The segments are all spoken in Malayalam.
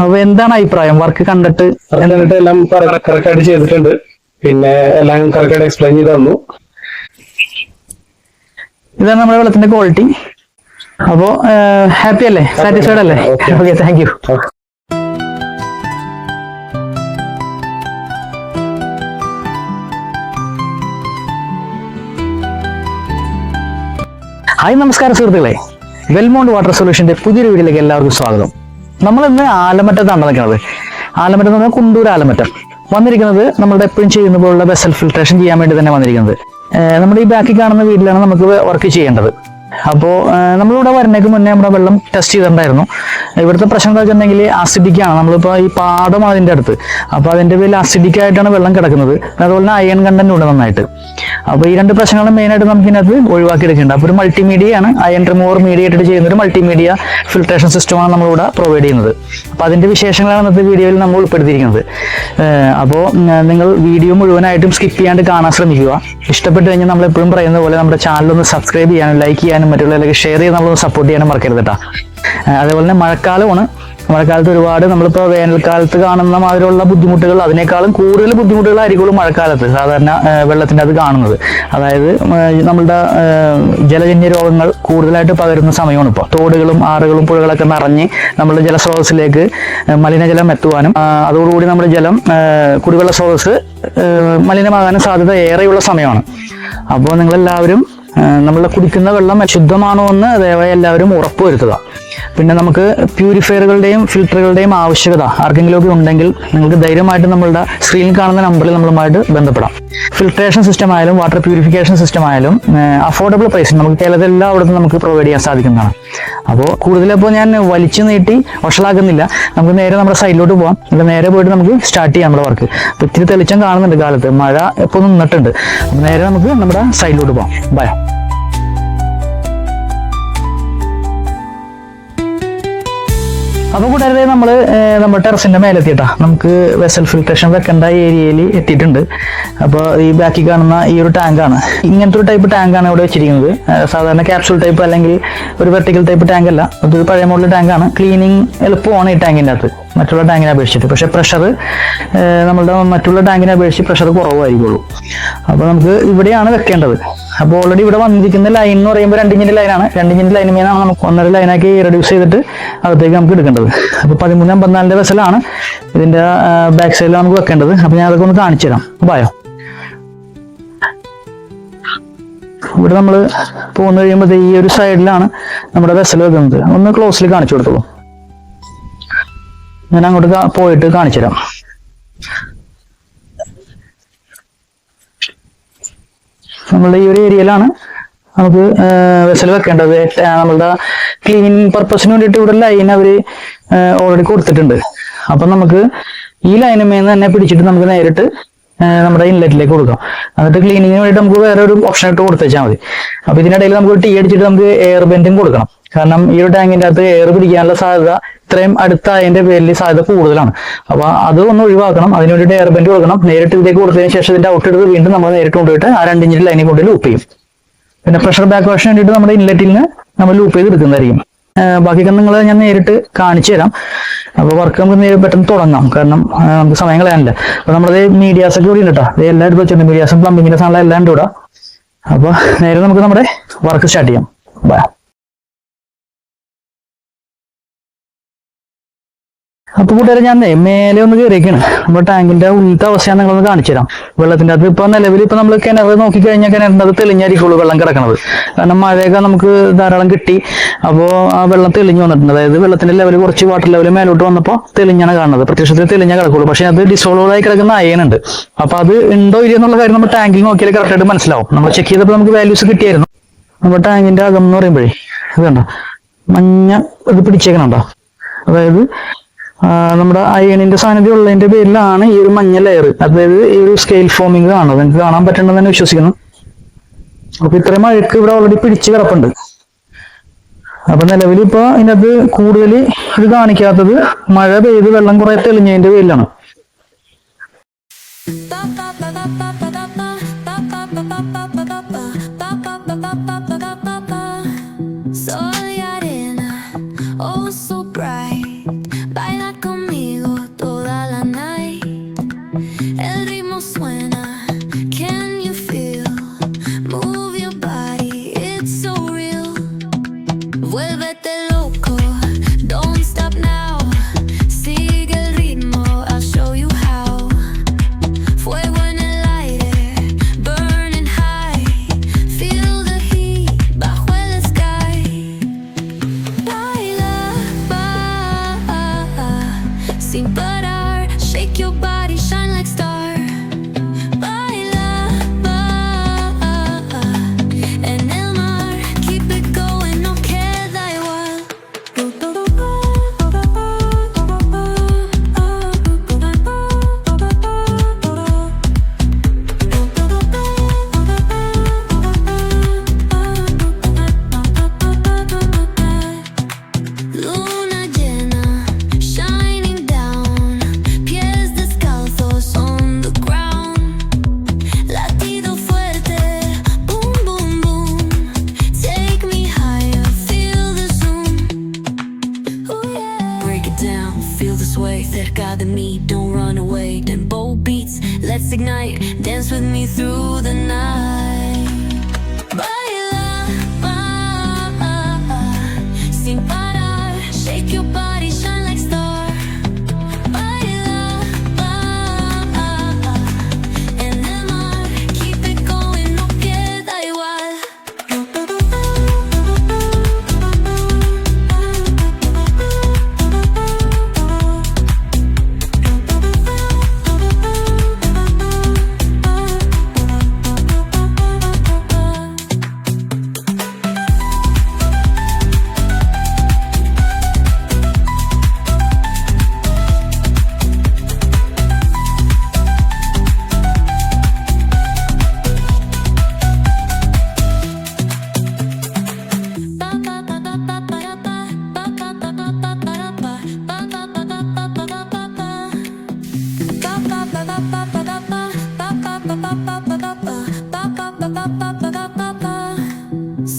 അപ്പൊ എന്താണ് അഭിപ്രായം വർക്ക് കണ്ടിട്ട്? എല്ലാം കറക്റ്റ് ആയിട്ട് ചെയ്തിട്ടുണ്ട്. പിന്നെ എല്ലാം കറക്റ്റ് ആയിട്ട് എക്സ്പ്ലെയിൻ ചെയ്ത് തന്നു. ഇതാണ് നമ്മുടെ വെള്ളത്തിന്റെ ക്വാളിറ്റി. അപ്പോ ഹാപ്പി അല്ലേ? സാറ്റിസ്ഫൈഡ് അല്ലേ? Okay, thank you. ഹായ്, നമസ്കാരം സുഹൃത്തുക്കളെ. വെൽമോണ്ട് വാട്ടർ സൊല്യൂഷന്റെ പുതിയൊരു വീഡിയോയിലേക്ക് എല്ലാവർക്കും സ്വാഗതം. നമ്മളിന്ന് ആലമറ്റത്താണ് നിൽക്കുന്നത്. ആലമറ്റം എന്ന് പറഞ്ഞാൽ കുണ്ടൂർ ആലമറ്റം. വന്നിരിക്കുന്നത് നമ്മുടെ എപ്പോഴും ചെയ്യുന്ന പോലുള്ള വെസൽ ഫിൽട്രേഷൻ ചെയ്യാൻ വേണ്ടി തന്നെ വന്നിരിക്കുന്നത്. നമ്മുടെ ഈ ബാക്കിൽ കാണുന്ന വീട്ടിലാണ് നമുക്ക് വർക്ക് ചെയ്യേണ്ടത്. അപ്പോൾ നമ്മളിവിടെ വരുന്നേക്ക് മുന്നേ നമ്മുടെ വെള്ളം ടെസ്റ്റ് ചെയ്തിട്ടുണ്ടായിരുന്നു. ഇവിടുത്തെ പ്രശ്നം എന്താ വെച്ചിട്ടുണ്ടെങ്കിൽ അസിഡിക്കാണ്. നമ്മളിപ്പോൾ ഈ പാടം അതിൻ്റെ അടുത്ത്, അപ്പോൾ അതിൻ്റെ പേരിൽ അസിഡിക്കായിട്ടാണ് വെള്ളം കിടക്കുന്നത്. അതുപോലെ തന്നെ അയൺ കണ്ടന്റ് ഉണ്ട് നന്നായിട്ട്. അപ്പോൾ ഈ രണ്ട് പ്രശ്നങ്ങളും മെയിനായിട്ട് നമുക്ക് ഇതിനകത്ത് ഒഴിവാക്കിയെടുക്കുന്നുണ്ട്. അപ്പോൾ ഒരു മൾട്ടിമീഡിയയാണ്, അയൺ റിമൂവർ മീഡിയേറ്റഡ് ചെയ്യുന്ന ഒരു മൾട്ടിമീഡിയ ഫിൽട്രേഷൻ സിസ്റ്റമാണ് നമ്മളിവിടെ പ്രൊവൈഡ് ചെയ്യുന്നത്. അപ്പോൾ അതിൻ്റെ വിശേഷങ്ങളാണ് ഇന്നത്തെ വീഡിയോയിൽ നമ്മൾ ഉൾപ്പെടുത്തിയിരിക്കുന്നത്. അപ്പോൾ നിങ്ങൾ വീഡിയോ മുഴുവനായിട്ടും സ്കിപ്പ് ചെയ്യാണ്ട് കാണാൻ ശ്രമിക്കുക. ഇഷ്ടപ്പെട്ട് കഴിഞ്ഞാൽ നമ്മൾ എപ്പോഴും പറയുന്ന പോലെ നമ്മുടെ ചാനലൊന്ന് സബ്സ്ക്രൈബ് ചെയ്യാനും ലൈക്ക് ചെയ്യാനും മറ്റുള്ളവരിലേക്ക് ഷെയർ ചെയ്ത് നമ്മളൊന്ന് സപ്പോർട്ട് ചെയ്യാനും മറക്കരുത് കേട്ടോ. അതേപോലെ തന്നെ മഴക്കാലമാണ്. മഴക്കാലത്ത് ഒരുപാട് നമ്മളിപ്പോൾ വേനൽക്കാലത്ത് കാണുന്ന മാതിരിയുള്ള ബുദ്ധിമുട്ടുകൾ, അതിനേക്കാളും കൂടുതൽ ബുദ്ധിമുട്ടുകളായിരിക്കുള്ളൂ മഴക്കാലത്ത് സാധാരണ വെള്ളത്തിൻ്റെ അത് കാണുന്നത്. അതായത് നമ്മളുടെ ജലജന്യ രോഗങ്ങൾ കൂടുതലായിട്ട് പകരുന്ന സമയമാണ് ഇപ്പോൾ. തോടുകളും ആറുകളും പുഴകളൊക്കെ നിറഞ്ഞ് നമ്മളുടെ ജലസ്രോതസ്സിലേക്ക് മലിനജലം എത്തുവാനും അതോടുകൂടി നമ്മുടെ ജലം കുടിവെള്ള സ്രോതസ് മലിനമാകാനും സാധ്യത ഏറെയുള്ള സമയമാണ്. അപ്പോൾ നിങ്ങളെല്ലാവരും നമ്മൾ കുടിക്കുന്ന വെള്ളം ശുദ്ധമാണോ എന്ന് ദയവായി എല്ലാവരും ഉറപ്പുവരുത്തുക. പിന്നെ നമുക്ക് പ്യൂരിഫയറുകളുടെയും ഫിൽറ്ററുകളുടെയും ആവശ്യകത ആർക്കെങ്കിലും ഒക്കെ ഉണ്ടെങ്കിൽ നിങ്ങൾക്ക് ധൈര്യമായിട്ട് നമ്മളുടെ സ്ക്രീനിൽ കാണുന്ന നമ്പറിൽ നമ്മളുമായിട്ട് ബന്ധപ്പെടാം. ഫിൽട്രേഷൻ സിസ്റ്റം ആയാലും വാട്ടർ പ്യൂരിഫിക്കേഷൻ സിസ്റ്റം ആയാലും അഫോർഡബിൾ പ്രൈസിൽ നമുക്ക് കേരളത്തിൽ എല്ലായിടത്തും നമുക്ക് പ്രൊവൈഡ് ചെയ്യാൻ സാധിക്കുന്നതാണ്. അപ്പോൾ കൂടുതലിപ്പോൾ ഞാൻ വലിച്ചു നീട്ടി വഷളാക്കുന്നില്ല. നമുക്ക് നേരെ നമ്മുടെ സൈഡിലോട്ട് പോകാം. എന്നിട്ട് നേരെ പോയിട്ട് നമുക്ക് സ്റ്റാർട്ട് ചെയ്യാം നമ്മുടെ വർക്ക്. അപ്പോൾ ഇത്തിരി തെളിച്ചം കാണുന്നുണ്ട് കാലത്ത്, മഴ ഇപ്പോൾ നിന്നിട്ടുണ്ട്. അപ്പോൾ നേരെ നമുക്ക് നമ്മുടെ സൈഡിലോട്ട് പോകാം. ബൈ. അപ്പോൾ കൂടാതെ നമ്മൾ നമ്മുടെ ടെറസിൻ്റെ മേലെത്തിയിട്ടാ നമുക്ക് വെസൽ ഫിൽട്രേഷൻ വെക്കേണ്ട ഏരിയയിൽ എത്തിയിട്ടുണ്ട്. അപ്പോൾ ഈ ബാക്കി കാണുന്ന ഈ ഒരു ടാങ്കാണ്, ഇങ്ങനത്തെ ഒരു ടൈപ്പ് ടാങ്കാണ് ഇവിടെ വെച്ചിരിക്കുന്നത്. സാധാരണ ക്യാപ്സൂൾ ടൈപ്പ് അല്ലെങ്കിൽ ഒരു വെർട്ടിക്കൽ ടൈപ്പ് ടാങ്ക് അല്ല, അതൊരു പഴയ മോഡൽ ടാങ്കാണ്. ക്ലീനിങ് എളുപ്പമാണ് ഈ ടാങ്കിൻ്റെ അകത്ത് മറ്റുള്ള ടാങ്കിനെ അപേക്ഷിച്ചിട്ട്. പക്ഷേ പ്രഷർ നമ്മളുടെ മറ്റുള്ള ടാങ്കിനെ അപേക്ഷിച്ച് പ്രഷർ കുറവായിരിക്കുള്ളൂ. അപ്പോൾ നമുക്ക് ഇവിടെയാണ് വെക്കേണ്ടത്. അപ്പോൾ ഓൾറെഡി ഇവിടെ വന്നിരിക്കുന്ന ലൈൻ എന്ന് പറയുമ്പോൾ 2 ഇഞ്ചിൻ്റെ ലൈനാണ്. 2 ഇഞ്ചിൻ്റെ ലൈൻ മേലാണ് നമുക്ക് 1.5 ലൈനാക്കി റെഡ്യൂസ് ചെയ്തിട്ട് അകത്തേക്ക് നമുക്ക് എടുക്കേണ്ടത്. അപ്പോൾ 1354 വെസലാണ് ഇതിൻ്റെ ബാക്ക് സൈഡിൽ നമുക്ക് വെക്കേണ്ടത്. അപ്പോൾ ഞാൻ അതൊക്കെ ഒന്ന് കാണിച്ചു തരാം. ബായോ. ഇവിടെ നമ്മൾ പോകുന്ന കഴിയുമ്പോൾ ഈ ഒരു സൈഡിലാണ് നമ്മുടെ വെസൽ വെക്കുന്നത്. ഒന്ന് ക്ലോസിൽ കാണിച്ചു കൊടുത്തോളൂ. ഞാൻ അങ്ങോട്ട് പോയിട്ട് കാണിച്ചു തരാം. നമ്മളുടെ ഈ ഒരു ഏരിയയിലാണ് നമുക്ക് വെസൽ വെക്കേണ്ടത്. നമ്മളുടെ ക്ലീനിങ് പർപ്പസിന് വേണ്ടിയിട്ട് ഇവിടെ ലൈൻ അവർ ഓൾറെഡി കൊടുത്തിട്ടുണ്ട്. അപ്പം നമുക്ക് ഈ ലൈനുമേന്ന് തന്നെ പിടിച്ചിട്ട് നമുക്ക് നേരിട്ട് നമ്മുടെ ഇൻലെറ്റിലേക്ക് കൊടുക്കാം. എന്നിട്ട് ക്ലീനിങ്ങിന് വേണ്ടിയിട്ട് നമുക്ക് വേറെ ഒരു ഓപ്ഷൻ ഇട്ട് കൊടുത്തേച്ചാൽ മതി. അപ്പോൾ ഇതിനിടയിൽ നമുക്ക് ടീ അടിച്ചിട്ട് നമുക്ക് എയർ ബെൻഡും കൊടുക്കണം. കാരണം ഈ ഒരു ടാങ്കിൻ്റെ അകത്ത് എയർ പിടിക്കാനുള്ള സാധ്യത ഇത്രയും അടുത്തായതിൻ്റെ പേരിൽ സാധ്യത കൂടുതലാണ്. അപ്പോൾ അത് ഒന്ന് ഒഴിവാക്കണം. അതിന് വേണ്ടിയിട്ട് എയർ ബെൻഡ് കൊടുക്കണം. നേരിട്ട് ഇതിലേക്ക് കൊടുത്തതിന് ശേഷം ഇതിൻ്റെ ഔട്ട് എടുത്ത് വീണ്ടും നമ്മൾ നേരിട്ട് കൊണ്ടുപോയിട്ട് ആ 2 ഇഞ്ചിൻ്റെ ലൈനിൽ കൊണ്ട് ലൂപ്പ് ചെയ്യും. പിന്നെ പ്രഷർ ബാക്ക് വാഷിന് വേണ്ടിയിട്ട് നമ്മുടെ ഇൻലെറ്റിൽ നിന്ന് നമ്മൾ ലൂപ്പ് ചെയ്ത് എടുക്കുന്നതായിരിക്കും. ബാക്കിയൊക്കെ നിങ്ങൾ ഞാൻ നേരിട്ട് കാണിച്ചു തരാം. അപ്പോൾ വർക്ക് നമുക്ക് പെട്ടെന്ന് തുടങ്ങാം, കാരണം നമുക്ക് സമയം കളയാനില്ല. അപ്പോൾ നമ്മുടെ മീഡിയാസൊക്കെ കൂടി ഉണ്ട് കേട്ടോ. എല്ലാവരും വെച്ചിട്ടുണ്ട്, മീഡിയാസും പ്ലംബിങ്ങിൻ്റെ സാധനം എല്ലാം ഉണ്ട് ഇവിടെ. അപ്പോൾ നേരെ നമുക്ക് നമ്മുടെ വർക്ക് സ്റ്റാർട്ട് ചെയ്യാം. ബൈ. അപ്പോൾ കൂട്ടുകാരെ ഞാൻ മേലെ ഒന്ന് കയറിയൊക്കെയാണ്. നമ്മുടെ ടാങ്കിന്റെ ഉള്ളിലത്തെ അവസ്ഥ ഞാൻ നിങ്ങളൊന്ന് കാണിച്ചു തരാം. വെള്ളത്തിന്റെ അത് ഇപ്പൊ നിലവിൽ ഇപ്പൊ നമ്മൾ കിണർ നോക്കിക്കഴിഞ്ഞാൽ കിണറിന്റെ അത് തെളിഞ്ഞായിരിക്കുള്ളൂ വെള്ളം കിടക്കണത്. കാരണം മഴയൊക്കെ നമുക്ക് ധാരാളം കിട്ടി. അപ്പോൾ ആ വെള്ളം തെളിഞ്ഞു വന്നിട്ടുണ്ട്. അതായത് വെള്ളത്തിന്റെ ലെവൽ കുറച്ച് വാട്ടർ ലെവൽ മേലോട്ട് വന്നപ്പോൾ തെളിഞ്ഞാണ് കാണുന്നത്. പ്രത്യക്ഷത്തിൽ തെളിഞ്ഞ കിടക്കുള്ളൂ. പക്ഷേ അത് ഡിസോൾവ് ആയി കിടക്കുന്ന അയനുണ്ട്. അപ്പൊ അത് ഉണ്ടോ ഇല്ല എന്നുള്ള കാര്യം നമ്മൾ ടാങ്കിൽ നോക്കിയാൽ കറക്റ്റായിട്ട് മനസ്സിലാവും. നമ്മൾ ചെക്ക് ചെയ്തപ്പോൾ നമുക്ക് വാല്യൂസ് കിട്ടിയായിരുന്നു. നമ്മുടെ ടാങ്കിന്റെ അകം എന്ന് പറയുമ്പോഴേ ഇത് കണ്ടോ, മഞ്ഞ ഇത് പിടിച്ചേക്കണുണ്ടോ. അതായത് നമ്മുടെ അയണിന്റെ സാന്നിധ്യം ഉള്ളതിന്റെ പേരിലാണ് ഈ ഒരു മഞ്ഞ ലെയർ, അതായത് ഈ ഒരു സ്കെയിൽ ഫോമിങ് കാണുന്നത്. നിങ്ങൾക്ക് കാണാൻ പറ്റുണ്ടെന്ന് തന്നെ വിശ്വസിക്കുന്നു. അപ്പൊ ഇത്രയും മഴക്ക് ഇവിടെ ഓൾറെഡി പിടിച്ച് കിടപ്പുണ്ട്. അപ്പൊ നിലവിൽ ഇപ്പൊ ഇതിനകത്ത് കൂടുതൽ ഇത് കാണിക്കാത്തത് മഴ പെയ്ത് വെള്ളം കുറെ തെളിഞ്ഞതിന്റെ പേരിലാണ്. sin parar. Shake your body, shine like star. Baila, en el mar, keep it going, no queda igual. Luna llena, shining down, pies descalzos on the ground. Latido fuerte, boom, boom, boom. Take me higher, feel the zoom. Oh yeah. Break it down, feel the sway. Cerca de mí, don't run away. Tempo beats, let's ignite. Dance with me through the night. Baila, sin parar. Shake your body, shine like star. Baila, en el mar, keep it going, no queda igual.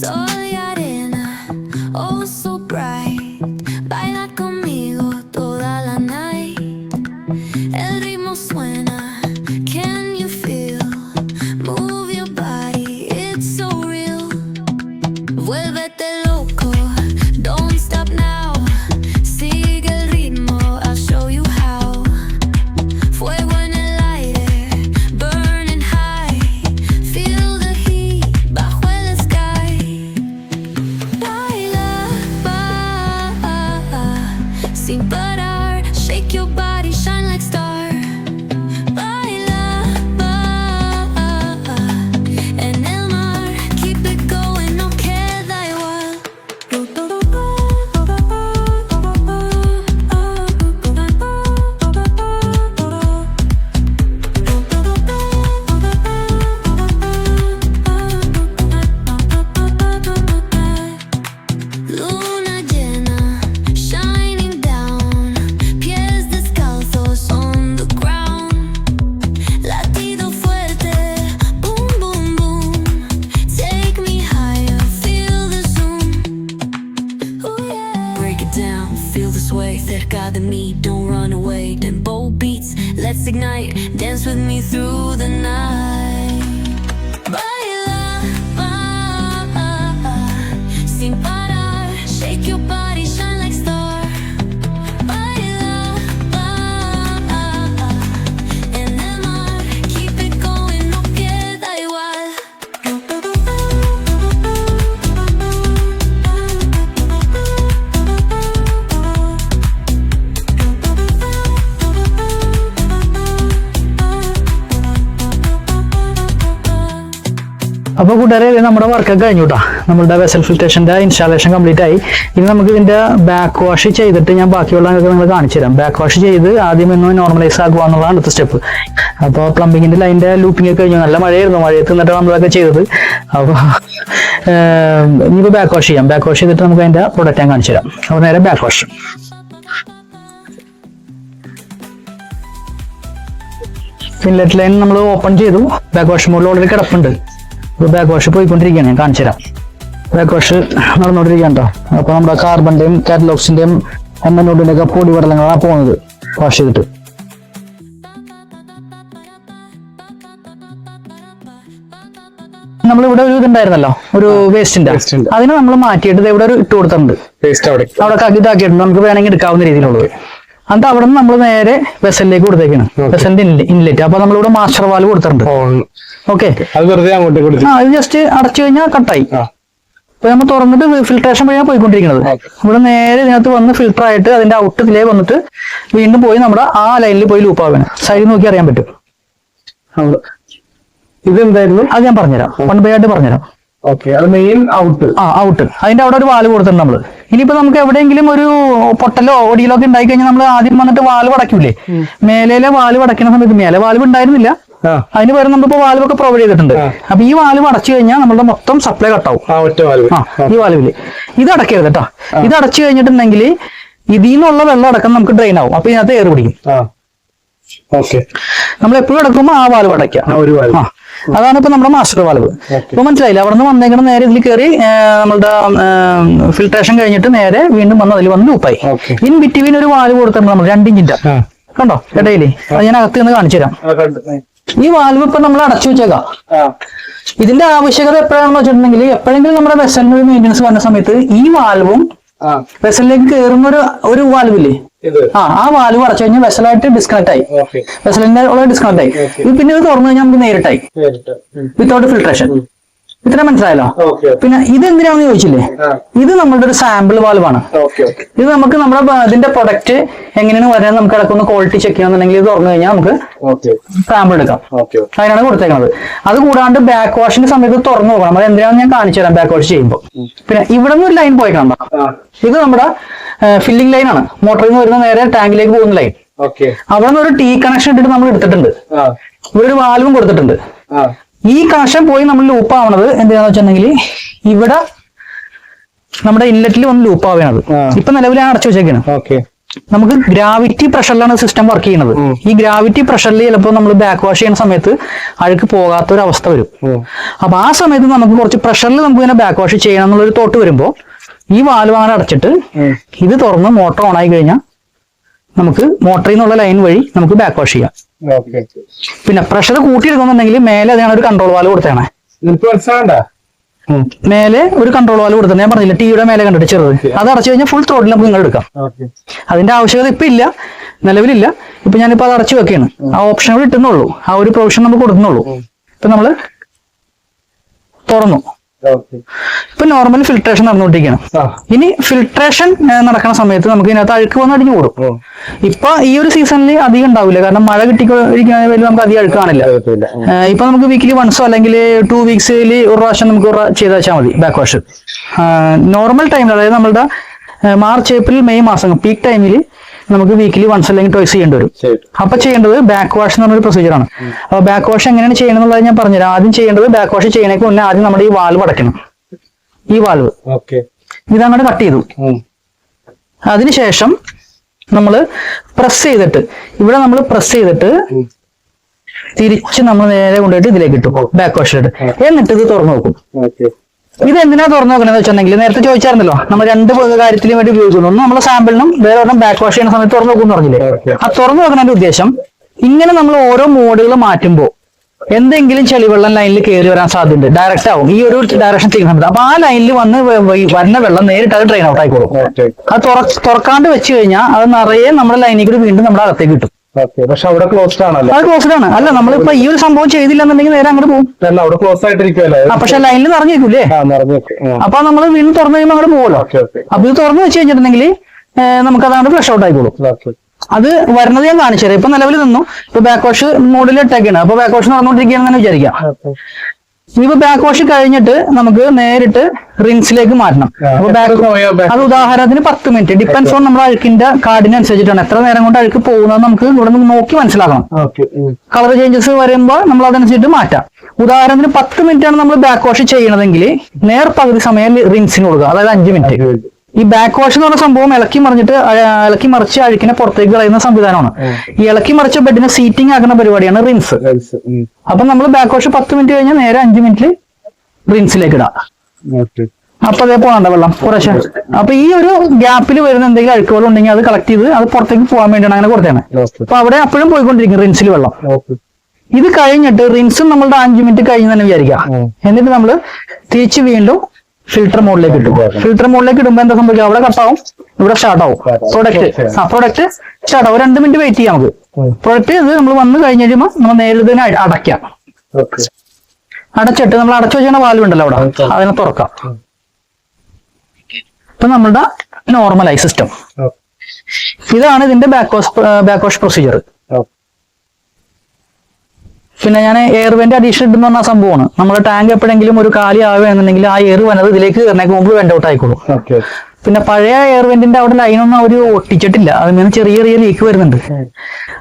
Sol y arena, oh so bright. Baila conmigo toda la night. El ritmo suena, can you feel? Move your body, it's so real. Vuélvete loco, don't stop now. Sigue el ritmo, I'll show you how. Fuego en el aire, burning high. Feel the heat bajo el sky. Baila, sin parar. Shake your body, shine like star. Baila, en el mar, keep it going, no queda igual. Luna llena, shining down, pies descalzos on the ground. Latido fuerte, boom, boom, boom. Take me higher, feel the zoom. Oh yeah. Break it down, feel the sway. Cerca de mí, don't run away. Tempo beats, let's ignite. Dance with me through the night. Baila, sin parar. Shake your body, shine like star. Baila, en el mar, keep it going, no queda igual. അപ്പോൾ കൂട്ടുകാരെ നമ്മുടെ വർക്കൊക്കെ കഴിഞ്ഞു കേട്ടോ. നമ്മളുടെ വെസൽ ഫിൽട്രേഷൻ്റെ ഇൻസ്റ്റാളേഷൻ കംപ്ലീറ്റ് ആയി. ഇനി നമുക്ക് ഇതിൻ്റെ ബാക്ക് വാഷ് ചെയ്തിട്ട് ഞാൻ ബാക്കിയുള്ളതൊക്കെ നിങ്ങൾ കാണിച്ചു തരാം. ബാക്ക് വാഷ് ചെയ്ത് ആദ്യം ഒന്ന് നോർമലൈസ് ആക്കുക എന്നുള്ളതാണ് അടുത്ത സ്റ്റെപ്പ്. അപ്പോൾ പ്ലംബിങ്ങിൻ്റെ ലൈൻ്റെ ലൂപ്പിംഗ് ഒക്കെ കഴിഞ്ഞു. നല്ല മഴയായിരുന്നു, മഴയത്ത് നിന്നിട്ട് നമ്മളതൊക്കെ ചെയ്തത്. അപ്പോൾ ഇനിയിപ്പോൾ ബാക്ക് വാഷ് ചെയ്യാം. ബാക്ക് വാഷ് ചെയ്തിട്ട് നമുക്ക് അതിൻ്റെ പ്രൊഡക്റ്റ് ഞാൻ കാണിച്ചു തരാം. അപ്പോൾ നേരെ ബാക്ക് വാഷ്. ഇൻലെറ്റ് ലൈൻ നമ്മൾ ഓപ്പൺ ചെയ്തു. ബാക്ക് വാഷ് മോഡിൽ ഓൾറെഡി കിടപ്പുണ്ട്. ഇപ്പോൾ ബാക്ക് വാഷ് പോയിക്കൊണ്ടിരിക്കുകയാണ്, ഞാൻ കാണിച്ചു തരാം. ബാക്ക് വാഷ് നടന്നുകൊണ്ടിരിക്കുകയാണ് കേട്ടോ. അപ്പോൾ നമ്മുടെ കാർബണിൻ്റെയും കാറ്റലോഗ്സിൻ്റെയും എണ്ണനോട്ടിൻ്റെ ഒക്കെ പൊടി പടലങ്ങളാണ് പോകുന്നത് വാഷ് ചെയ്തിട്ട്. നമ്മളിവിടെ ഒരു ഇതുണ്ടായിരുന്നല്ലോ, ഒരു വേസ്റ്റിന്റെ, അതിനെ നമ്മൾ മാറ്റിയിട്ട് ഇവിടെ ഒരു ഇട്ട് കൊടുത്തിട്ടുണ്ട്. അവിടെ ഇതാക്കിയിട്ടുണ്ട്, നമുക്ക് വേണമെങ്കിൽ എടുക്കാവുന്ന രീതിയിലുള്ളത്. എന്നിട്ട് അവിടെ നിന്ന് നമ്മൾ നേരെ വെസലിലേക്ക് കൊടുത്തേക്കാണ്. വെസലിന്റെ ഇൻലെറ്റ്. അപ്പൊ നമ്മളിവിടെ മാസ്റ്റർ വാൽവ് കൊടുത്തിട്ടുണ്ട്. ഓക്കെ, അത് ജസ്റ്റ് അടച്ചു കഴിഞ്ഞാൽ കട്ടായി. ഇപ്പൊ നമ്മൾ തുറന്നിട്ട് ഫിൽട്രേഷൻ വഴിയാണ് പോയിക്കൊണ്ടിരിക്കുന്നത്. ഇവിടെ നേരെ ഇതിനകത്ത് വന്ന് ഫിൽട്ടർ ആയിട്ട് അതിന്റെ ഔട്ടിലേ വന്നിട്ട് വീണ്ടും പോയി നമ്മുടെ ആ ലൈനിൽ പോയി ലൂപ്പ് ആവാണ്. സൈഡിൽ നോക്കി അറിയാൻ പറ്റും. ഇതെന്തായിരുന്നു? അത് ഞാൻ പറഞ്ഞുതരാം, 1 by ആയിട്ട് പറഞ്ഞുതരാം. ഓക്കെ, അത് മെയിൻ ഔട്ട്. ഔട്ട്. അതിന്റെ അവിടെ ഒരു വാൽവ് കൊടുത്തിട്ടുണ്ട് നമ്മള്. ഇനിയിപ്പോ നമുക്ക് എവിടെയെങ്കിലും ഒരു പൊട്ടലോ ഒടിയിലോ ഒക്കെ ഉണ്ടായി കഴിഞ്ഞാൽ നമ്മൾ ആദ്യം വന്നിട്ട് വാൽവ് അടയ്ക്കൂലേ? മേലെ വാൽവ് അടയ്ക്കുന്ന സമയത്ത് മേലെ വാൽവ് ഉണ്ടായിരുന്നില്ല, അതിന് പകരം നമ്മളിപ്പോ വാൽവ് ഒക്കെ പ്രൊവൈഡ് ചെയ്തിട്ടുണ്ട്. അപ്പൊ ഈ വാൽവ് അടച്ചു കഴിഞ്ഞാൽ നമ്മുടെ മൊത്തം സപ്ലൈ കട്ടാവും. ഈ വാൽവില് ഇത് അടയ്ക്കരുത് കേട്ടോ. ഇത് അടച്ചു കഴിഞ്ഞിട്ടുണ്ടെങ്കിൽ ഇതിൽ നിന്നുള്ള വെള്ളം അടക്കം നമുക്ക് ഡ്രെയിൻ ആവും. അപ്പൊ ഇതിനകത്ത് എയർ പിടിക്കും. നമ്മൾ എപ്പോഴും അടക്കുമ്പോൾ ആ വാൽവ് അടയ്ക്കാം. അതാണ് ഇപ്പൊ നമ്മുടെ മാസ്റ്റർ വാൽവ്. ഇപ്പൊ മനസ്സിലായില്ല, അവിടെ നിന്ന് വന്നേക്കണം നേരെ ഇതിൽ കയറി നമ്മളുടെ ഫിൽട്രേഷൻ കഴിഞ്ഞിട്ട് നേരെ വീണ്ടും വന്ന് അതിൽ വന്ന് ലൂപ്പായി. ഇൻ ബിറ്റ്വീൻ ഒരു വാൽവ് കൊടുത്തിട്ടുണ്ട് നമ്മൾ 2 ഇഞ്ചിന്റെ. കണ്ടോ ഇടയില്? അത് ഞാൻ അകത്ത് നിന്ന് കാണിച്ചു തരാം. ഈ വാൽവ് ഇപ്പൊ നമ്മൾ അടച്ചു വെച്ചേക്കാം. ഇതിന്റെ ആവശ്യകത എപ്പോഴാണെന്ന് വെച്ചിട്ടുണ്ടെങ്കിൽ എപ്പോഴെങ്കിലും നമ്മുടെ വെസലിന് ഒരു മെയിൻ്റെനൻസ് വരുന്ന സമയത്ത് ഈ വാൽവും വെസലിലേക്ക് കയറുന്ന ഒരു വാൽവില്ലേ, ആ വാൽവ് അടച്ചു കഴിഞ്ഞാൽ വെസലായിട്ട് ഡിസ്കണക്ട് ആയി, വെസലിന്റെ ഡിസ്കണക്ട് ആയി. പിന്നെ ഇത് തുറന്നു കഴിഞ്ഞാൽ നമുക്ക് നേരിട്ടായി വിത്തൗട്ട് ഫിൽട്രേഷൻ. ഇത്ര മനസ്സിലായല്ലോ? പിന്നെ ഇത് എന്തിനാണെന്ന് ചോദിച്ചില്ലേ, ഇത് നമ്മളുടെ ഒരു സാമ്പിൾ വാൽവാണ്. ഇത് നമുക്ക് നമ്മുടെ ഇതിന്റെ പ്രൊഡക്റ്റ് എങ്ങനെയാണ് വരുന്നത് നമുക്ക് ഇടക്കൊന്ന് ക്വാളിറ്റി ചെക്ക് ചെയ്യാന്നുണ്ടെങ്കിൽ ഇത് തുറന്നു കഴിഞ്ഞാൽ നമുക്ക് സാമ്പിൾ എടുക്കാം. അതിനാണ് കൊടുത്തേക്കുന്നത്. അത് കൂടാണ്ട് ബാക്ക് വാഷിന്റെ സമയത്ത് തുറന്നു നോക്കണം. അത് എന്തിനാണെന്ന് ഞാൻ കാണിച്ചു തരാം ബാക്ക് വാഷ് ചെയ്യുമ്പോൾ. പിന്നെ ഇവിടെ നിന്ന് ഒരു ലൈൻ പോയിക്കണം. ഇത് നമ്മുടെ ഫില്ലിംഗ് ലൈനാണ്. മോട്ടറിൽ നിന്ന് വരുന്ന നേരെ ടാങ്കിലേക്ക് പോകുന്ന ലൈൻ. അവിടെ നിന്ന് ഒരു T കണക്ഷൻ ഇട്ടിട്ട് നമ്മൾ എടുത്തിട്ടുണ്ട്. ഇവിടെ ഒരു വാൽവും കൊടുത്തിട്ടുണ്ട്. ഈ കണക്ഷൻ പോയി നമ്മൾ ലൂപ്പ് ആവണത് എന്താണെന്ന് വെച്ചിട്ടുണ്ടെങ്കിൽ ഇവിടെ നമ്മുടെ ഇൻലെറ്റിൽ വന്ന് ലൂപ്പ് ആവുകയാണത്. ഇപ്പൊ നിലവിൽ ഞാൻ അടച്ചു വെച്ചേക്കാണ്. നമുക്ക് ഗ്രാവിറ്റി പ്രഷറിലാണ് സിസ്റ്റം വർക്ക് ചെയ്യുന്നത്. ഈ ഗ്രാവിറ്റി പ്രഷറിൽ ചിലപ്പോൾ നമ്മൾ ബാക്ക് വാഷ് ചെയ്യുന്ന സമയത്ത് അഴുക്ക് പോകാത്തൊരവസ്ഥ വരും. അപ്പൊ ആ സമയത്ത് നമുക്ക് കുറച്ച് പ്രഷറിൽ നമുക്ക് ഇങ്ങനെ ബാക്ക് വാഷ് ചെയ്യണം എന്നുള്ളൊരു തോട്ട് വരുമ്പോൾ ഈ വാൽവ് അങ്ങനെ അടച്ചിട്ട് ഇത് തുറന്ന് മോട്ടർ ഓൺ ആയി കഴിഞ്ഞാൽ നമുക്ക് മോട്ടറിൽ നിന്നുള്ള ലൈൻ വഴി നമുക്ക് ബാക്ക് വാഷ് ചെയ്യാം. പിന്നെ പ്രഷർ കൂട്ടിയെടുക്കുന്നുണ്ടെങ്കിൽ മേലെ അതിനാണ് ഒരു കൺട്രോൾ വാൽവ് കൊടുത്തേണേ. മേലെ ഒരു കൺട്രോൾ വാൽവ് കൊടുത്തത് ഞാൻ പറഞ്ഞില്ല, ടിയുടെ മേലെ കണ്ടിട്ട് ചെറുത്. അത് അടച്ചു കഴിഞ്ഞാൽ ഫുൾ ത്രോട്ടിൽ നമുക്ക് നിങ്ങൾ എടുക്കാം. അതിന്റെ ആവശ്യകത ഇപ്പൊ ഇല്ല, നിലവിലില്ല. ഇപ്പൊ ഞാനിപ്പോ അത് അടച്ചു വെക്കുകയാണ്. ആ ഓപ്ഷൻ കൂടി കിട്ടുന്നുള്ളൂ, ആ ഒരു പ്രൊവിഷൻ നമുക്ക് കൊടുക്കുന്നുള്ളൂ. ഇപ്പൊ നമ്മള് തുറന്നു. ഇപ്പൊ നോർമൽ ഫിൽട്രേഷൻ നടന്നുകൊണ്ടിരിക്കുകയാണ്. ഇനി ഫിൽട്രേഷൻ നടക്കുന്ന സമയത്ത് നമുക്ക് ഇതിനകത്ത് അഴുക്ക് വന്ന് അടിഞ്ഞു കൂടും. ഇപ്പൊ ഈ ഒരു സീസണിൽ അധികം ഉണ്ടാവില്ല, കാരണം മഴ കിട്ടിക്കൊണ്ടിരിക്കുന്ന നമുക്ക് അധികം അഴുക്ക് കാണില്ല. ഇപ്പൊ നമുക്ക് വീക്കിലി വൺസോ അല്ലെങ്കിൽ 2 വീക്സിൽ ഒരു പ്രാവശ്യം നമുക്ക് ചെയ്ത് വെച്ചാൽ മതി ബാക്ക് വാഷ്. നോർമൽ ടൈമിൽ, അതായത് നമ്മളുടെ മാർച്ച് ഏപ്രിൽ മെയ് മാസം പീക്ക് ടൈമിൽ നമുക്ക് വീക്കിലി വൺസ് അല്ലെങ്കിൽ ട്വൈസ് ചെയ്യേണ്ടി വരും. അപ്പൊ ചെയ്യേണ്ടത് ബാക്ക് വാഷ് എന്ന് പറഞ്ഞൊരു പ്രൊസീജിയറാണ്. അപ്പൊ ബാക്ക് വാഷ് എങ്ങനെയാണ് ചെയ്യണമെന്നുള്ളത് ഞാൻ പറഞ്ഞുതരാം. ആദ്യം ചെയ്യേണ്ടത് ബാക്ക് വാഷ് ചെയ്യണേക്ക് മുന്നേ ആദ്യം നമ്മുടെ ഈ വാൽവ് അടയ്ക്കണം. ഈ വാൽവ് ഇതങ്ങോട്ട് കട്ട് ചെയ്തു. അതിനുശേഷം നമ്മൾ പ്രസ് ചെയ്തിട്ട് ഇവിടെ നമ്മൾ പ്രസ് ചെയ്തിട്ട് തിരിച്ച് നമ്മൾ നേരെ കൊണ്ടുപോയിട്ട് ഇതിലേക്ക് ഇട്ടു ബാക്ക് വാഷിലിട്ട്. എന്നിട്ട് ഇത് തുറന്നു നോക്കും. ഇത് എന്തിനാ തുറന്നു നോക്കണെന്ന് വെച്ചിട്ടുണ്ടെങ്കിൽ നേരത്തെ ചോദിച്ചായിരുന്നല്ലോ, നമ്മൾ 2 കാര്യത്തിലും വേണ്ടി ഉപയോഗിക്കുന്നു. ഒന്ന് നമ്മളെ സാമ്പിളിനും വേറെ ഒരെണ്ണം ബാക്ക് വാഷ് ചെയ്യുന്ന സമയത്ത് തുറന്നു നോക്കും പറഞ്ഞില്ലേ. ആ തുറന്നു നോക്കുന്നതിന്റെ ഉദ്ദേശം ഇങ്ങനെ നമ്മൾ ഓരോ മോഡുകൾ മാറ്റുമ്പോൾ എന്തെങ്കിലും ചെളിവെള്ളം ലൈനിൽ കയറി വരാൻ സാധ്യതയുണ്ട്. ഡയറക്റ്റ് ആവും ഈ ഒരു ഡയറക്ഷൻ ചെയ്യുന്ന സമയത്ത്. അപ്പൊ ആ ലൈനിൽ വന്ന് വരുന്ന വെള്ളം നേരിട്ട് അത് ഡ്രെയിൻ ഔട്ട് ആയിക്കോളും. അത് തുറക്കാണ്ട് വെച്ച് കഴിഞ്ഞാൽ അത് നിറയെ നമ്മുടെ ലൈനിൽ കൂടി വീണ്ടും നമ്മുടെ അകത്തേക്ക് കിട്ടും. പക്ഷെ അവിടെ ക്ലോസ്ഡ് ആണല്ലോ. അത് ക്ലോസ്ഡ് ആണ്. അല്ല, നമ്മളിപ്പോ ഈ ഒരു സംഭവം ചെയ്തില്ല എന്നുണ്ടെങ്കിൽ നേരെ അങ്ങോട്ട് പോകും. അവിടെ ക്ലോസ് ആയിട്ടിരിക്കുമല്ലോ. പക്ഷെ ലൈനിൽ നിറഞ്ഞിരിക്കൂലേ, അപ്പൊ നമ്മൾ വീണ്ടും തുറന്നു കഴിയുമ്പോൾ അങ്ങോട്ട് പോകുമല്ലോ. അപ്പൊ ഇത് തുറന്നു വെച്ച് കഴിഞ്ഞിട്ടുണ്ടെങ്കിൽ നമുക്ക് അതങ്ങോട്ട് ഫ്ലഷ് ഔട്ട് ആയിക്കോളും. അത് വരുന്നത് ഞാൻ കാണിച്ചു തരാം. ഇപ്പൊ നിലവിൽ നിന്നു. ഇപ്പൊ ബാക്ക് വാഷ് മോഡിൽ ഇട്ടേക്കാണ്. അപ്പൊ ബാക്ക് വാഷ് നടന്നുകൊണ്ടിരിക്കുകയാണെന്ന് തന്നെ വിചാരിക്കാം. ഇനിയിപ്പോ ബാക്ക് വാഷ് കഴിഞ്ഞിട്ട് നമുക്ക് നേരിട്ട് റിൻസിലേക്ക് മാറ്റണം. അത് ഉദാഹരണത്തിന് 10 മിനിറ്റ് ഡിപ്പെൻസ് ഓൺ നമ്മുടെ അഴുക്കിന്റെ കാർഡിനനുസരിച്ചിട്ടാണ് എത്ര നേരം കൊണ്ട് അഴുക്ക് പോകുന്നത് നമുക്ക് ഇവിടെ നിന്ന് നോക്കി മനസ്സിലാക്കണം. കളർ ചേഞ്ചസ് വരുമ്പോൾ നമ്മൾ അതനുസരിച്ചിട്ട് മാറ്റാം. ഉദാഹരണത്തിന് 10 മിനിറ്റ് ആണ് നമ്മൾ ബാക്ക് വാഷ് ചെയ്യണതെങ്കിൽ നേർ പകുതി സമയം റിൻസിന് കൊടുക്കുക, അതായത് 5 മിനിറ്റ്. ഈ ബാക്ക് വാഷ് എന്ന് പറഞ്ഞ സംഭവം ഇളക്കി മറിച്ച് അഴുക്കിനെ പുറത്തേക്ക് കളയുന്ന സംവിധാനമാണ്. ഈ ഇളക്കി മറിച്ച ബെഡിനെ സീറ്റിംഗ് ആക്കുന്ന പരിപാടിയാണ് റിൻസ്. അപ്പൊ നമ്മൾ ബാക്ക് വാഷ് 10 മിനിറ്റ് കഴിഞ്ഞാൽ നേരെ 5 മിനിറ്റിൽ റിൻസിലേക്ക് ഇടാം. അപ്പൊ അതേ പോകണ്ട വെള്ളം കുറച്ച്. അപ്പൊ ഈ ഒരു ഗ്യാപ്പിൽ വരുന്ന എന്തെങ്കിലും അഴുക്ക് വെള്ളം ഉണ്ടെങ്കിൽ അത് കളക്ട് ചെയ്ത് അത് പുറത്തേക്ക് പോകാൻ വേണ്ടിയാണ് അങ്ങനെ കൊടുത്തേണ്. അപ്പൊ അവിടെ അപ്പോഴും പോയിക്കൊണ്ടിരിക്കും റിൻസിൽ വെള്ളം. ഇത് കഴിഞ്ഞിട്ട് റിൻസും നമ്മളുടെ 5 മിനിറ്റ് കഴിഞ്ഞ് തന്നെ വിചാരിക്കാം. എന്നിട്ട് നമ്മൾ തിരിച്ച് വീണ്ടും ഫിൽട്ടർ മോഡിലേക്ക് ഇട്ടു. ഫിൽട്ടർ മോഡിലേക്ക് ഇടുമ്പോൾ എന്താ സംഭവിക്കുക, അവിടെ കട്ടാവും, ഇവിടെ സ്റ്റാർട്ട് ആവും. പ്രൊഡക്റ്റ് സ്റ്റാർട്ട് ആവും. 2 മിനിറ്റ് വെയിറ്റ് ചെയ്യാം നമുക്ക്. പ്രൊഡക്റ്റ് ഇത് നമ്മൾ വന്ന് കഴിഞ്ഞ് കഴിയുമ്പോൾ നമ്മൾ നേരിട്ട് തന്നെ അടയ്ക്കാം. അടച്ചിട്ട് നമ്മൾ അടച്ചു വെച്ചാൽ വാൽവ് ഉണ്ടല്ലോ അവിടെ, അതിനെ തുറക്കാം. ഇപ്പൊ നമ്മുടെ നോർമലായി സിസ്റ്റം. ഇതാണ് ഇതിന്റെ ബാക്ക് വാഷ് പ്രൊസീജിയർ. പിന്നെ ഞാൻ എയർ വെന്റ് അഡീഷൻ ഇടുന്ന പറഞ്ഞ സംഭവമാണ്. നമ്മുടെ ടാങ്ക് എപ്പോഴെങ്കിലും ഒരു കാലി ആവുകയാണെന്നുണ്ടെങ്കിൽ ആ എയർ വന്നത് ഇതിലേക്ക് കയറണേക്ക് മുമ്പ് വെന്റ് ഔട്ട് ആയിക്കോളും. പിന്നെ പഴയ എയർ വെന്റിന്റെ അവിടെ ലൈനൊന്നും അവർ ഒട്ടിച്ചിട്ടില്ല. അതിന് ചെറിയ ചെറിയ ലീക്ക് വരുന്നുണ്ട്.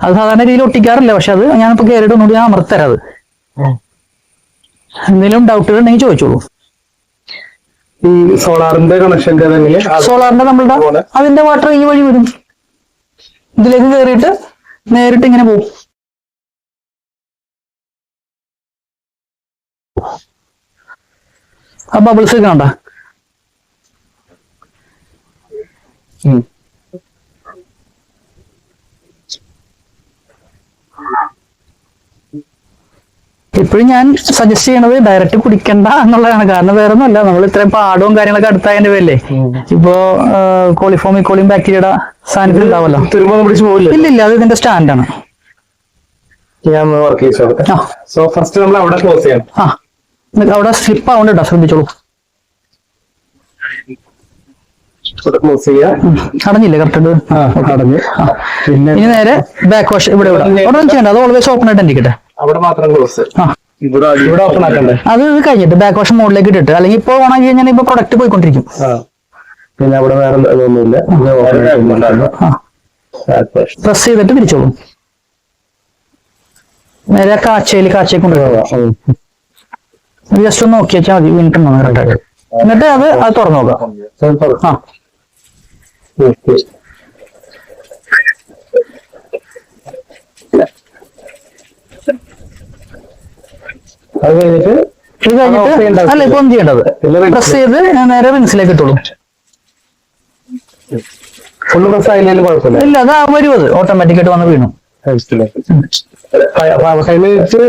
അത് സാധാരണ രീതിയിൽ ഒട്ടിക്കാറില്ല. പക്ഷെ അത് ഞാനിപ്പോ കയറിയിട്ട് ഒന്നുകൂടി ഞാൻ അമർത്തരാം. അത് എന്തെങ്കിലും ഡൗട്ടുകൾ ഉണ്ടെങ്കിൽ ചോദിച്ചോളൂ. ഈ സോളാറിന്റെ കണക്ഷന്റെ സോളാറിന്റെ നമ്മളുടെ അതിന്റെ വാട്ടർ ഈ വഴി വരും. ഇതിലേക്ക് കയറിയിട്ട് നേരിട്ട് ഇങ്ങനെ പോകും. ആ ബബിൾസ് കാണണ്ട. ഇപ്പോഴും ഞാൻ സജസ്റ്റ് ചെയ്യണത് ഡയറക്റ്റ് കുടിക്കണ്ട എന്നുള്ളതാണ്. കാരണം വേറെ ഒന്നുമല്ല, നമ്മൾ ഇത്രയും പാടവും കാര്യങ്ങളൊക്കെ അടുത്തായതിന്റെ പേരല്ലേ. ഇപ്പോ കോളിഫോം ഇക്കോളിയും ബാക്ടീരിയയുടെ സാന്നിധ്യം ഉണ്ടാവല്ലോ. ഇല്ല, അത് ഇതിന്റെ സ്റ്റാൻഡാണ്. സോ ഫസ്റ്റ് നമ്മൾ അവിടെ ക്ലോസ് ചെയ്യാം. അവിടെ സ്ലിപ്പ് ആവണ്ട, ശ്രദ്ധിച്ചോളൂ. അടഞ്ഞില്ലേ? കറക്റ്റ് അടഞ്ഞു. ഇനി നേരെ ബാക്ക് വാഷ് ഇവിടെ ചെയ്യണ്ട. അത് ഓൾവേസ് ഓപ്പൺ ആയിട്ട് ഇരിക്കട്ടെ. അവിടെ മാത്രം ക്ലോസ്. ഇവിടെ ഓപ്പൺ ആക്കണ്ടേ? അത് കഴിഞ്ഞിട്ട് ബാക്ക് വാഷ് മോഡിലേക്ക് ഇട്ടിട്ട്, അല്ലെങ്കിൽ ഇപ്പൊ ഓൺ ആക്കി കഴിഞ്ഞാൽ ഇപ്പൊ പ്രൊഡക്റ്റ് പോയിക്കൊണ്ടിരിക്കും. പിന്നെ അവിടെ വേറെ ഒന്നുമില്ല. പ്രസ് ചെയ്തിട്ട് തിരിച്ചോളൂ. നേരെ കാച്ചേക്ക് കൊണ്ടുപോകാം. ജസ്റ്റ് ഒന്ന് നോക്കി വെച്ചാൽ മതി. വീണ്ടും കറക്റ്റായിട്ട്. എന്നിട്ട് അത് തുറന്നു നോക്കാം. അത് കഴിഞ്ഞിട്ട് അല്ല ഇപ്പൊ ഒന്നും ചെയ്യേണ്ടത്, പ്രസ് ചെയ്ത് നേരെ റിൻസിലേക്ക് ഇട്ടോളൂ. ഫുള്ള് പ്രസ് ആയില്ലെങ്കിൽ കുഴപ്പമില്ല. ഇല്ല, അത് വരും. അത് ഓട്ടോമാറ്റിക് ആയിട്ട് വന്ന് വീണു.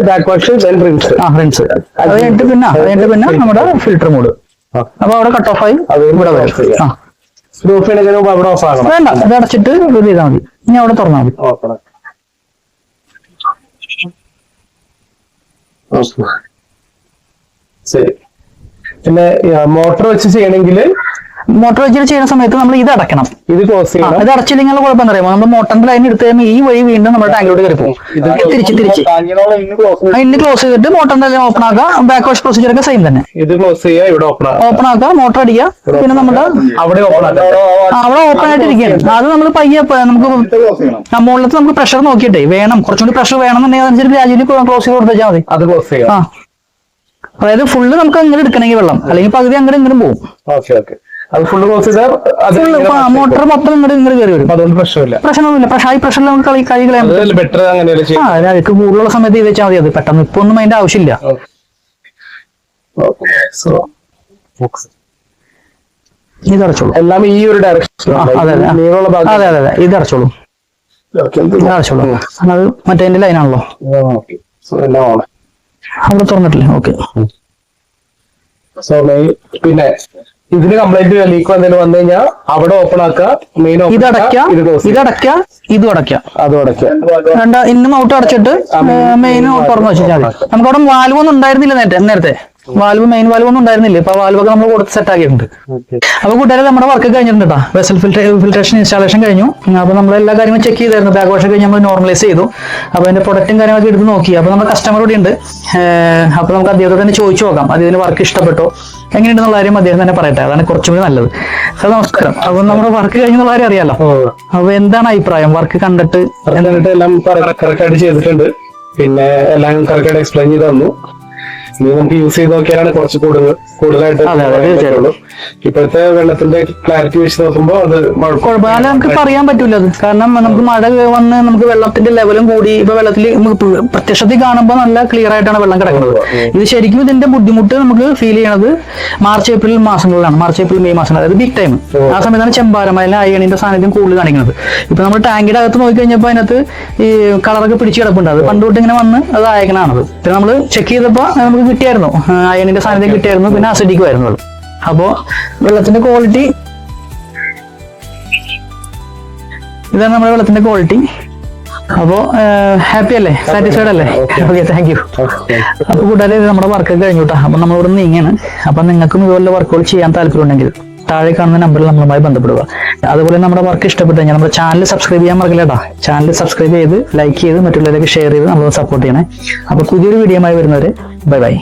Back wash rinse. അത് കഴിഞ്ഞിട്ട് പിന്നെ നമ്മുടെ ഫിൽട്ടർ മോഡ്. അപ്പൊ അവിടെ കട്ട് ഓഫ് ആയി. ഇവിടെ അവിടെ ഓഫ് ആകണം. വേണ്ട, അത് അടച്ചിട്ട് ഇത് ചെയ്താൽ മതി. ഇനി അവിടെ തുറന്നാൽ മതി. ശരി. പിന്നെ മോട്ടോർ വെച്ച് ചെയ്യണമെങ്കിൽ മോട്ടോർ വെച്ചിട്ട് ചെയ്യുന്ന സമയത്ത് നമ്മൾ ഇത് അടയ്ക്കണം. ഇത് ക്ലോസ് ചെയ്യണം. ഇത് അടച്ചില്ലെങ്കിൽ കുഴപ്പം എന്താ പറയുക, നമ്മൾ മോട്ടറിന്റെ ലൈൻ എടുത്ത് കഴിയുമ്പോൾ ഈ വഴി വീണ്ടും നമ്മുടെ ടാങ്കിലോട്ട് കയറി പോകും. തിരിച്ച് ഇന്ന് ക്ലോസ് ചെയ്തിട്ട് മോട്ടറിന്റെ ലൈൻ ഓപ്പൺ ആക്കുക. ബാക്ക് വാഷ് പ്രൊസീജിയർ ഒക്കെ സെയിം തന്നെ. ഇത് ക്ലോസ് ചെയ്യുക, ഇവിടെ ഓപ്പൺ ആക്കുക, മോട്ടർ അടിക്കുക. പിന്നെ നമ്മുടെ അവിടെ ഓപ്പൺ ആയിട്ട് ഇരിക്കുകയാണ്. അത് നമ്മൾ പയ്യെ നമുക്ക് മുകളിലത്ത് നമുക്ക് പ്രഷർ നോക്കിയിട്ടേ വേണം, കുറച്ചുകൂടി പ്രഷർ വേണമെന്നുണ്ടെങ്കിൽ അതനുസരിച്ച് ഗ്രാജുവലി ക്ലോസ് ചെയ്ത് കൊടുത്താൽ മതി. അത് ക്ലോസ് ചെയ്യാം. അതായത് ഫുള്ള് നമുക്ക് അങ്ങനെ എടുക്കണമെങ്കിൽ വെള്ളം, അല്ലെങ്കിൽ പകുതി അങ്ങനെ ഇങ്ങോട്ടും പോകും. അത് ഫുള്ള് ക്ലോസ് ചെയ്താൽ മോട്ടർ മൊത്തം ഇങ്ങോട്ട് കയറി വരും. അതുകൊണ്ട് പ്രശ്നമൊന്നുമില്ല. പക്ഷേ ഈ പ്രഷറിൽ നമുക്ക് കൈ കളയാൻ ബെറ്റർ. അങ്ങനെ അതിക്ക് കൂടുതലുള്ള സമയത്ത് ഇത് വെച്ചാൽ മതി. അത് പെട്ടെന്ന് ഇപ്പൊ ഒന്നും അതിന്റെ ആവശ്യമില്ല. ഇത് അടച്ചോളൂ. എല്ലാം ഈ ഒരു ഡയറക്ഷൻ. അതെ ഇത് അടച്ചോളൂ. അത് മറ്റേ ലൈനാണല്ലോ. അവിടെ തുറന്നിട്ടില്ലേ? ഓക്കെ. പിന്നെ ഇതിന് കംപ്ലൈന്റ് ലീക്ക് എന്തെങ്കിലും വന്നു കഴിഞ്ഞാൽ അവിടെ ഓപ്പൺ ആക്കുക. മെയിൻ ഇതടയ്ക്കുക, ഇതും അടയ്ക്കുക. അതും അടയ്ക്കുക. ഇന്നും ഔട്ട് അടച്ചിട്ട് മെയിൻ തുറന്നു വെച്ചാൽ മതി. നമുക്ക് അവിടെ വാൽവ് ഒന്നും ഉണ്ടായിരുന്നില്ല നേരത്തെ. മെയിൻ വാൽവ് ഒന്നും ഉണ്ടായിരുന്നില്ല. ഇപ്പൊ വാൽവൊക്കെ നമ്മൾ കൊടുത്ത് സെറ്റ് ആക്കിയിട്ടുണ്ട്. അപ്പൊ കൂട്ടുകാരെ നമ്മുടെ വർക്ക് കഴിഞ്ഞിട്ടുണ്ട് കേട്ടോ. വെസൽ ഫിൽട്രേഷൻ ഇൻസ്റ്റാളേഷൻ കഴിഞ്ഞു. അപ്പൊ നമ്മൾ എല്ലാ കാര്യങ്ങളും ചെക്ക് ചെയ്തായിരുന്നു. ബാക്ക് വാഷ് കഴിഞ്ഞ് നമ്മൾ നോർമലൈസ് ചെയ്തു. അപ്പൊ അതിന്റെ പ്രൊഡക്റ്റും കാര്യങ്ങളൊക്കെ എടുത്ത് നോക്കി. അപ്പൊ നമ്മുടെ കസ്റ്റമർ കൂടി ഉണ്ട്. അപ്പൊ നമുക്ക് അദ്ദേഹത്തോട് തന്നെ ചോദിച്ചു നോക്കാം, അതിന് വർക്ക് ഇഷ്ടപ്പെട്ടോ എങ്ങനെയുണ്ടെന്നുള്ള കാര്യം അദ്ദേഹം തന്നെ പറയട്ടെ. അതാണ് കുറച്ചുകൂടി നല്ലത്. സാർ നമസ്കാരം. അപ്പൊ നമ്മുടെ വർക്ക് കഴിഞ്ഞുള്ള കാര്യം അറിയാലോ. അപ്പൊ എന്താണ് അഭിപ്രായം? വർക്ക് കണ്ടിട്ട് എല്ലാം കറക്റ്റ് ആയിട്ട് ചെയ്തിട്ടുണ്ട്. പിന്നെ എല്ലാം കറക്റ്റ് ആയിട്ട് എക്സ്പ്ലെയിൻ ചെയ്ത് തന്നു. ഇനി നമുക്ക് യൂസ് ചെയ്ത് നോക്കിയാലാണ് കുറച്ച് കൂടുതലായിട്ട് ഇപ്പോഴത്തെ വെള്ളത്തിന്റെ ക്ലാരിറ്റി വെച്ച് നോക്കുമ്പോൾ അത് കുഴപ്പമില്ല. നമുക്ക് പറയാൻ പറ്റൂല അത്. കാരണം നമുക്ക് മഴ വന്ന് നമുക്ക് വെള്ളത്തിന്റെ ലെവലും കൂടി. ഇപ്പൊ വെള്ളത്തിൽ പ്രത്യക്ഷത്തിൽ കാണുമ്പോൾ നല്ല ക്ലിയർ ആയിട്ടാണ് വെള്ളം കിടക്കുന്നത്. ഇത് ശരിക്കും ഇതിന്റെ ബുദ്ധിമുട്ട് നമുക്ക് ഫീൽ ചെയ്യണത് മാർച്ച് ഏപ്രിൽ മാസങ്ങളിലാണ്. മാർച്ച് ഏപ്രിൽ മെയ് മാസങ്ങൾ, അതായത് ബിഗ് ടൈം. ആ സമയത്താണ് ചെമ്പാരമയിലെ അയണിന്റെ സാന്നിധ്യം കൂടുതൽ കാണിക്കുന്നത്. ഇപ്പൊ നമ്മൾ ടാങ്കിന്റെ അകത്ത് നോക്കി കഴിഞ്ഞപ്പോൾ അതിനകത്ത് ഈ കളറൊക്കെ പിടിച്ച് കിടപ്പുണ്ട്. അത് പണ്ട് തൊട്ട് ഇങ്ങനെ വന്ന് അത് അയക്കണാണത്. പിന്നെ നമ്മൾ ചെക്ക് ചെയ്തപ്പോൾ നമുക്ക് കിട്ടിയായിരുന്നു, അയണിന്റെ സാന്നിധ്യം കിട്ടിയായിരുന്നു. പിന്നെ അസിഡിക്കും ആയിരുന്നു. അപ്പോ വെള്ളത്തിന്റെ ക്വാളിറ്റി ഇതാണ് നമ്മുടെ വെള്ളത്തിന്റെ ക്വാളിറ്റി. അപ്പോ ഹാപ്പി അല്ലേ? സാറ്റിസ്ഫൈഡ് അല്ലേ? Okay, thank you. അപ്പൊ കൂട്ടുകാരെ നമ്മുടെ വർക്ക് കഴിഞ്ഞു കേട്ടോ. അപ്പൊ നമ്മളിവിടെ നീങ്ങാണ്. അപ്പൊ നിങ്ങൾക്കും ഇതുപോലെ വർക്കുകൾ ചെയ്യാൻ താല്പര്യം ഉണ്ടെങ്കിൽ താഴെ കാണുന്ന നമ്പറിൽ നമ്മളുമായി ബന്ധപ്പെടുക. അതുപോലെ നമ്മുടെ വർക്ക് ഇഷ്ടപ്പെട്ടു കഴിഞ്ഞാൽ നമ്മുടെ ചാനൽ സബ്സ്ക്രൈബ് ചെയ്യാൻ മറക്കില്ല. ചാനൽ സബ്സ്ക്രൈബ് ചെയ്ത് ലൈക്ക് ചെയ്ത് മറ്റുള്ളവരൊക്കെ ഷെയർ ചെയ്ത് നമ്മൾ സപ്പോർട്ട് ചെയ്യണേ. അപ്പോൾ പുതിയൊരു വീഡിയോയുമായി വരുന്നവരെ ബൈ ബൈ.